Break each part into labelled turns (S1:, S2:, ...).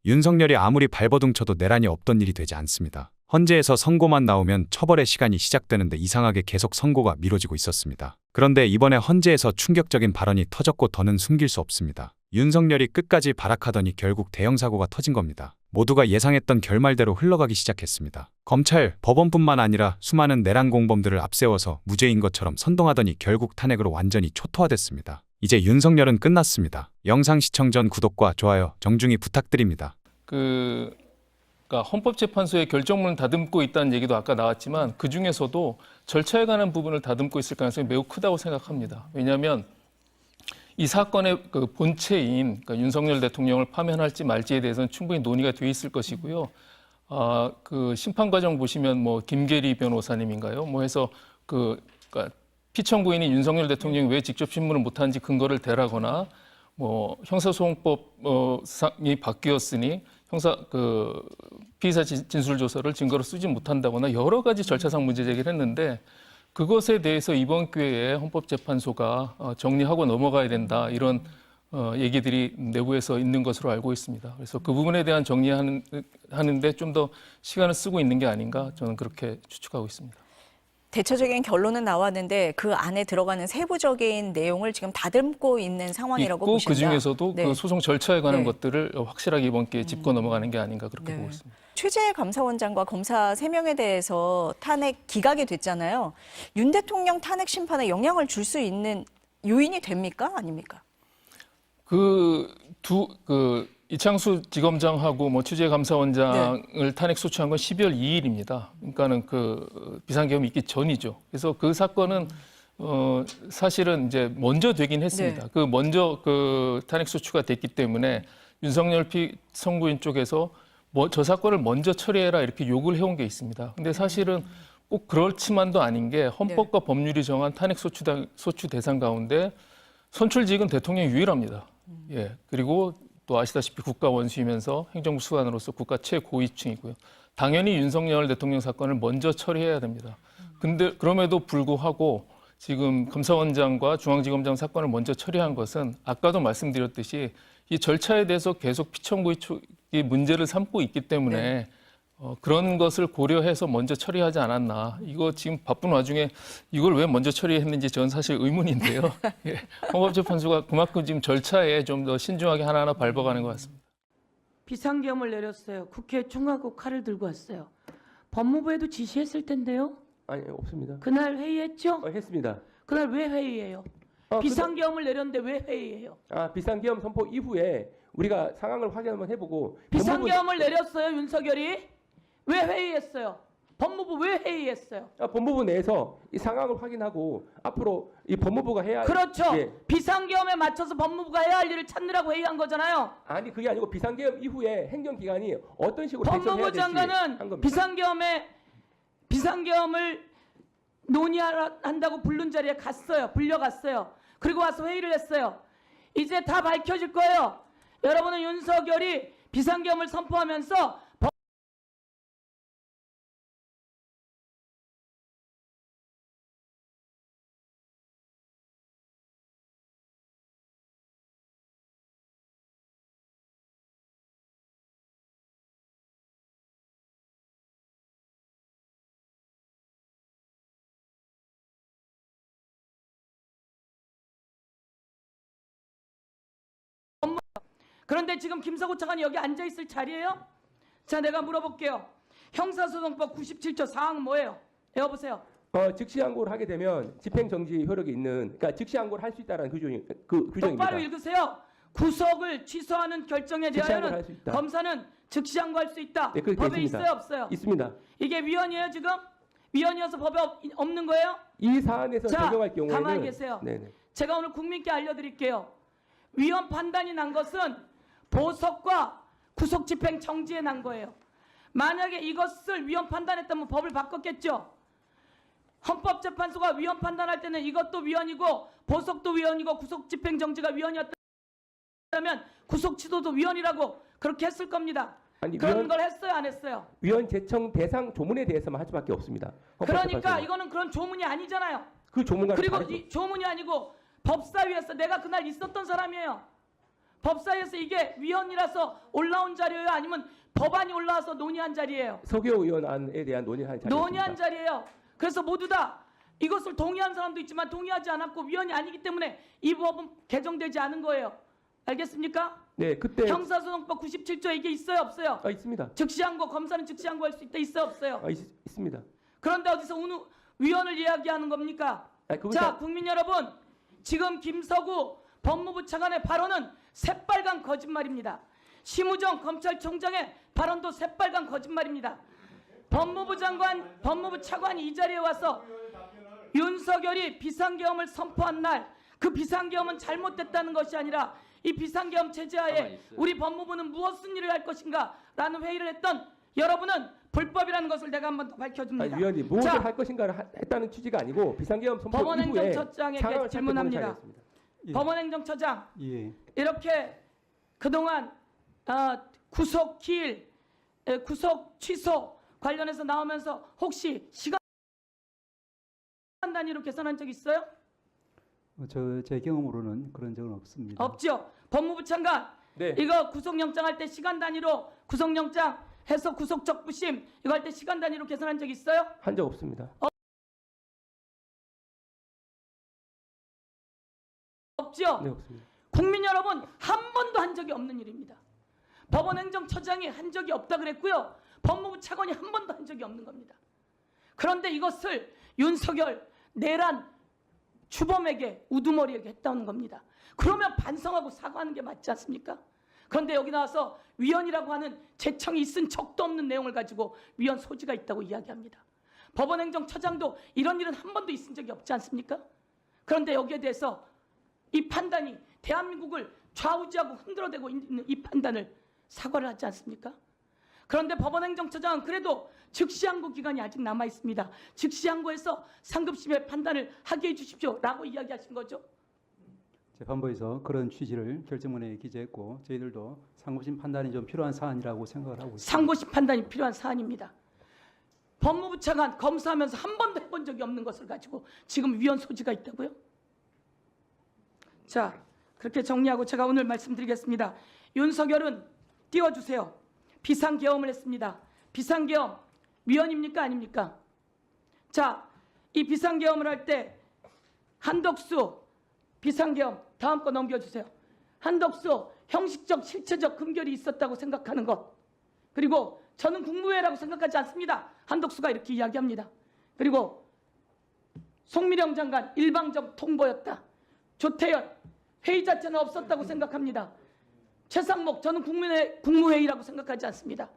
S1: 윤석열이 아무리 발버둥 쳐도 내란이 없던 일이 되지 않습니다. 헌재에서 선고만 나오면 처벌의 시간이 시작되는데 이상하게 계속 선고가 미뤄지고 있었습니다. 그런데 이번에 헌재에서 충격적인 발언이 터졌고 더는 숨길 수 없습니다. 윤석열이 끝까지 발악하더니 결국 대형 사고가 터진 겁니다. 모두가 예상했던 결말대로 흘러가기 시작했습니다. 검찰, 법원뿐만 아니라 수많은 내란 공범들을 앞세워서 무죄인 것처럼 선동하더니 결국 탄핵으로 완전히 초토화됐습니다. 이제 윤석열은 끝났습니다. 영상 시청 전 구독과 좋아요 정중히 부탁드립니다.
S2: 그러니까 헌법재판소의 결정문을 다듬고 있다는 얘기도 아까 나왔지만 그 중에서도 절차에 관한 부분을 다듬고 있을 가능성이 매우 크다고 생각합니다. 왜냐하면 이 사건의 그 본체인 그러니까 윤석열 대통령을 파면할지 말지에 대해서는 충분히 논의가 돼 있을 것이고요. 그 심판 과정 보시면 뭐 김계리 변호사님인가요? 뭐 해서 그러니까 피청구인이 윤석열 대통령이 왜 직접 신문을 못하는지 근거를 대라거나 뭐 형사소송법이 바뀌었으니 피의사 진술조서를 증거로 쓰지 못한다거나 여러 가지 절차상 문제 제기를 했는데 그것에 대해서 이번 기회에 헌법재판소가 정리하고 넘어가야 된다 이런 얘기들이 내부에서 있는 것으로 알고 있습니다. 그래서 그 부분에 대한 정리하는데 좀 더 시간을 쓰고 있는 게 아닌가 저는 그렇게 추측하고 있습니다.
S3: 대체적인 결론은 나왔는데 그 안에 들어가는 세부적인 내용을 지금 다듬고 있는 상황이라고
S2: 있고
S3: 보신다.
S2: 그 중에서도
S3: 네.
S2: 그 소송 절차에 관한
S3: 네.
S2: 것들을 확실하게 이번 기회에 짚고 넘어가는 게 아닌가 그렇게 보고 있습니다.
S3: 최재 감사원장과 검사 3명에 대해서 탄핵 기각이 됐잖아요. 윤 대통령 탄핵 심판에 영향을 줄 수 있는 요인이 됩니까? 아닙니까?
S2: 이창수 지검장하고 뭐 최재 감사원장을 탄핵 소추한 건 12월 2일입니다. 그러니까는 그 비상계엄이 있기 전이죠. 그래서 그 사건은 사실은 이제 먼저 되긴 했습니다.
S3: 네.
S2: 먼저 탄핵 소추가 됐기 때문에 윤석열 피청구인 쪽에서 저 사건을 먼저 처리해라 이렇게 요구를 해온 게 있습니다. 근데 사실은 꼭 그렇지만도 아닌 게 헌법과 법률이 정한 탄핵 소추 대상 가운데 선출직은 대통령이 유일합니다. 예. 그리고 또 아시다시피 국가 원수이면서 행정부 수반으로서 국가 최고위층이고요. 당연히 윤석열 대통령 사건을 먼저 처리해야 됩니다. 근데 그럼에도 불구하고 지금 감사원장과 중앙지검장 사건을 먼저 처리한 것은 아까도 말씀드렸듯이 이 절차에 대해서 계속 피청구의 쪽이 문제를 삼고 있기 때문에 그런 것을 고려해서 먼저 처리하지 않았나. 이거 지금 바쁜 와중에 이걸 왜 먼저 처리했는지 저는 사실 의문인데요. 예. 헌법재판소가 그만큼 지금 절차에 좀 더 신중하게 하나하나 밟아가는 것 같습니다.
S4: 비상계엄을 내렸어요. 국회에 총하고 칼을 들고 왔어요. 법무부에도 지시했을 텐데요.
S5: 아니 없습니다.
S4: 그날 회의했죠?
S5: 했습니다.
S4: 그날 왜 회의해요? 비상계엄을 내렸는데 왜 회의해요?
S5: 비상계엄 선포 이후에 우리가 상황을 확인 한번 해보고
S4: 비상계엄을 내렸어요, 윤석열이? 왜 회의했어요? 법무부 왜 회의했어요?
S5: 법무부 내에서 이 상황을 확인하고 앞으로 이 법무부가 해야
S4: 그렇죠.
S5: 예.
S4: 비상계엄에 맞춰서 법무부가 해야 할 일을 찾느라고 회의한 거잖아요.
S5: 아니 그게 아니고 비상계엄 이후에 행정기관이 어떤 식으로 대처해야
S4: 법무부
S5: 될지 한
S4: 장관은
S5: 겁니다.
S4: 비상계엄을 논의한다고 부른 자리에 갔어요. 불려갔어요. 그리고 와서 회의를 했어요. 이제 다 밝혀질 거예요. 여러분은 윤석열이 비상계엄을 선포하면서 그런데 지금 김석우 차관이 여기 앉아있을 자리예요? 자, 내가 물어볼게요. 형사소송법 97조 4항 뭐예요? 여보세요.
S5: 즉시 항고를 하게 되면 집행정지 효력이 있는 그러니까 즉시 항고를 할 수 있다는 규정입니다.
S4: 똑바로 읽으세요. 구속을 취소하는 결정에 대하여는 검사는 즉시 항고할 수 있다.
S5: 네,
S4: 법에
S5: 있습니다.
S4: 있어요, 없어요?
S5: 있습니다.
S4: 이게 위헌이에요, 지금? 위헌이어서 법에 없는 거예요?
S5: 이 사안에서 적용할 경우에는
S4: 가만히 계세요.
S5: 네네.
S4: 제가 오늘 국민께 알려드릴게요. 위헌 판단이 난 것은 보석과 구속 집행 정지에 난 거예요. 만약에 이것을 위헌 판단했다면 법을 바꿨겠죠. 헌법재판소가 위헌 판단할 때는 이것도 위헌이고 보석도 위헌이고 구속 집행 정지가 위헌이었다면 구속 취소도 위헌이라고 그렇게 했을 겁니다.
S5: 아니,
S4: 그런 걸 했어요, 안 했어요?
S5: 위헌 제청 대상 조문에 대해서만 할 수밖에 없습니다.
S4: 그러니까 이거는 그런 조문이 아니잖아요.
S5: 그 조문과
S4: 그리고 이 조문이 아니고 법사위에서 내가 그날 있었던 사람이에요. 법사위에서 이게 위헌이라서 올라온 자료예요? 아니면 법안이 올라와서 논의한 자리예요?
S5: 서기호 의원안에 대한 논의한 자리입니다.
S4: 논의한 자리예요. 그래서 모두 다 이것을 동의한 사람도 있지만 동의하지 않았고 위헌이 아니기 때문에 이 법은 개정되지 않은 거예요. 알겠습니까?
S5: 네, 그때
S4: 형사소송법 97조 이게 있어요, 없어요?
S5: 있습니다.
S4: 즉시항고, 검사는 즉시항고할 수 있다, 있어요, 없어요?
S5: 있습니다.
S4: 그런데 어디서 위헌을 이야기하는 겁니까?
S5: 그건
S4: 자,
S5: 다-
S4: 국민 여러분, 지금 김서구 법무부 차관의 발언은 새빨간 거짓말입니다. 심우정 검찰총장의 발언도 새빨간 거짓말입니다. 법무부 장관, 법무부 차관이 이 자리에 와서 윤석열이 비상계엄을 선포한 날 그 비상계엄은 잘못됐다는 것이 아니라 이 비상계엄 체제하에 우리 법무부는 무엇을 일을 할 것인가 라는 회의를 했던 여러분은 불법이라는 것을 내가 한 번 더 밝혀줍니다.
S5: 위원님 무엇을
S4: 자,
S5: 할 것인가를 했다는 취지가 아니고 비상계엄 선포 이후에
S4: 법원행정처장에게
S5: 상황을 살펴보는
S4: 질문합니다.
S5: 자리였습니다.
S4: 법원행정처장
S6: 예.
S4: 이렇게 그동안 구속 기일, 구속 취소 관련해서 나오면서 혹시 시간 단위로 계산한 적 있어요?
S6: 제 경험으로는 그런 적은 없습니다.
S4: 없죠. 법무부 장관
S5: 네.
S4: 이거 구속영장 할 때 시간 단위로 구속영장 해서 구속적부심 이거 할 때 시간 단위로 계산한 적 있어요?
S5: 한 적 없습니다.
S4: 없죠.
S5: 네, 없습니다.
S4: 국민 여러분 한 번도 한 적이 없는 일입니다. 법원행정처장이 한 적이 없다 그랬고요. 법무부 차관이 한 번도 한 적이 없는 겁니다. 그런데 이것을 윤석열 내란 주범에게 우두머리에게 했다는 겁니다. 그러면 반성하고 사과하는 게 맞지 않습니까? 그런데 여기 나와서 위헌이라고 하는 재청이 있은 적도 없는 내용을 가지고 위헌 소지가 있다고 이야기합니다. 법원행정처장도 이런 일은 한 번도 있은 적이 없지 않습니까? 그런데 여기에 대해서 이 판단이 대한민국을 좌우지하고 흔들어대고 있는 이 판단을 사과를 하지 않습니까? 그런데 법원행정처장은 그래도 즉시항고 기간이 아직 남아 있습니다. 즉시항고해서 상급심의 판단을 하게 해주십시오라고 이야기하신 거죠.
S6: 재판부에서 그런 취지를 결정문에 기재했고 저희들도 상고심 판단이 좀 필요한 사안이라고 생각을 하고 있습니다.
S4: 상고심 판단이 필요한 사안입니다. 법무부 차관 검사하면서 한 번도 해본 적이 없는 것을 가지고 지금 위헌 소지가 있다고요? 자, 그렇게 정리하고 제가 오늘 말씀드리겠습니다. 윤석열은 띄워주세요. 비상계엄을 했습니다. 비상계엄 위헌입니까 아닙니까? 자, 이 비상계엄을 할 때 한덕수 비상계엄 다음 거 넘겨주세요. 한덕수 형식적 실체적 금결이 있었다고 생각하는 것. 그리고 저는 국무회라고 생각하지 않습니다. 한덕수가 이렇게 이야기합니다. 그리고 송미령 장관 일방적 통보였다. 조태현 회의 자체는 없었다고 생각합니다. 최상목 저는 국무회의라고 생각하지 않습니다.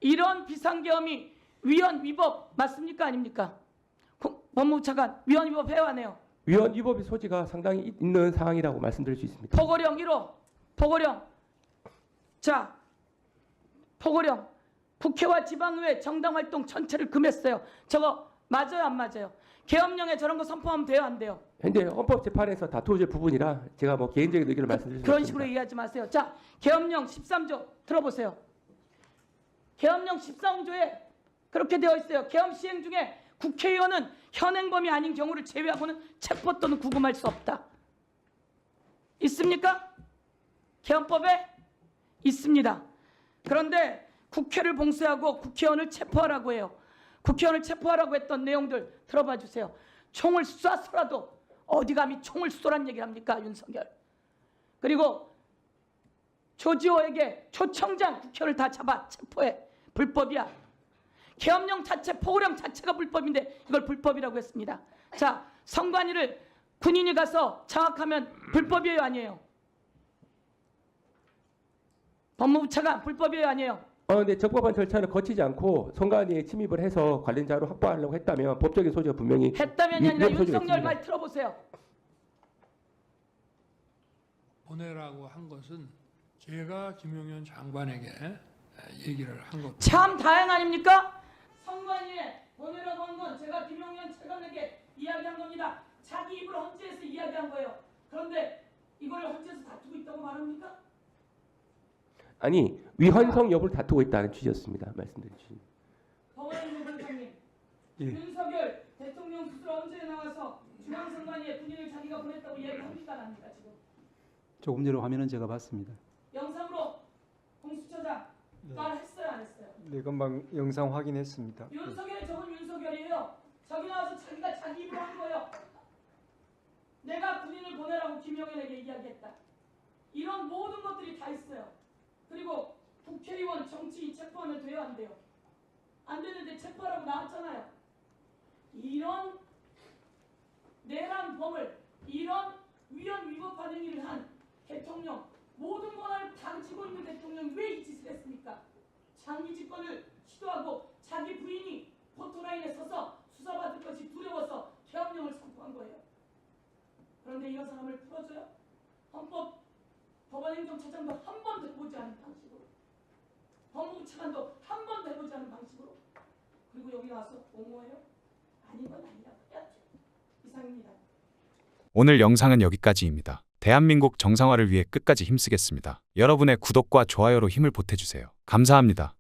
S4: 이런 비상계엄이 위헌 위법 맞습니까 아닙니까? 법무부 차관 위헌 위법 해와네요.
S5: 위헌 위법의 소지가 상당히 있는 사항이라고 말씀드릴 수 있습니다.
S4: 포고령 1호 포고령 자 포고령 국회와 지방의회 정당활동 전체를 금했어요. 저거 맞아요 안 맞아요? 계엄령에 저런 거 선포하면 돼요 안 돼요?
S5: 현재 헌법재판에서 다투어질 부분이라 제가 뭐 개인적인 의견을 말씀드릴 수
S4: 그런
S5: 없습니다.
S4: 식으로 얘기하지 마세요. 자, 계엄령 13조 들어보세요. 계엄령 13조에 그렇게 되어 있어요. 계엄 시행 중에 국회의원은 현행범이 아닌 경우를 제외하고는 체포 또는 구금할 수 없다. 있습니까? 계엄법에 있습니다. 그런데 국회를 봉쇄하고 국회의원을 체포하라고 해요. 국회의원을 체포하라고 했던 내용들 들어봐 주세요. 총을 쏴서라도 어디 감히 총을 쏘란 얘기를 합니까 윤석열. 그리고 조지호에게 초청장 국회의원을 다 잡아 체포해. 불법이야. 계엄령 자체 포고령 자체가 불법인데 이걸 불법이라고 했습니다. 자, 선관위를 군인이 가서 장악하면 불법이에요 아니에요? 법무부 차관 불법이에요 아니에요?
S5: 근데 적법한 절차를 거치지 않고 선관위에 침입을 해서 관련 자료를 확보하려고 했다면 법적인 소지가 분명히
S4: 했다면이 아니라
S5: 위헌 소지가
S4: 윤석열
S5: 있습니다.
S4: 말 들어보세요.
S7: 보내라고 한 것은 제가 김용현 장관에게 얘기를 한 겁니다.
S4: 참 다행 아닙니까? 선관위에 보내라고 한 건 제가 김용현 차관에게 이야기한 겁니다. 자기 입으로 헌재에서 이야기한 거예요. 그런데 이걸 헌재에서 다투고 있다고 말합니까?
S5: 아니 위헌성 여부를 다투고 있다는 취지였습니다. 말씀드린 취지.
S4: 법원행정처장님,
S6: 예.
S4: 윤석열 대통령 스스로 헌재에 나와서 중앙선관위에 군인을 자기가 보냈다고 이야기합니까 안 합니까 지금?
S6: 조금 전에 화면은 제가 봤습니다.
S4: 영상으로 공수처장 말했어요 안 했어요?
S8: 네, 금방 영상 확인했습니다.
S4: 윤석열이 저건 윤석열이에요. 저기 나와서 자기가 자기 입으로 한 거예요. 내가 군인을 보내라고 김영현에게 이야기했다. 이런 모든 것들이 다 있어요. 그리고 국회의원 정치인 체포하면 돼요 안 돼요? 안 되는데 체포하라고 나왔잖아요. 이런 내란 범을 이런 위헌 위법한 행위를 한 대통령 모든 권한을 가지고 있는 대통령이 왜 이 짓을 했습니까? 장기 집권을 시도하고 자기 부인이 포토라인에 서서 수사받을 것이 두려워서 계엄령을 선포한 거예요. 그런데 이런 사람을 풀어줘요? 헌법 법원행정처장도 한 번도 해보지 않은 방식으로, 법무부 차관도 한 번도 해보지 않은 방식으로, 그리고 여기 와서 옹호해요? 아닌 건 아니라고 해야죠. 이상입니다.
S1: 오늘 영상은 여기까지입니다. 대한민국 정상화를 위해 끝까지 힘쓰겠습니다. 여러분의 구독과 좋아요로 힘을 보태주세요. 감사합니다.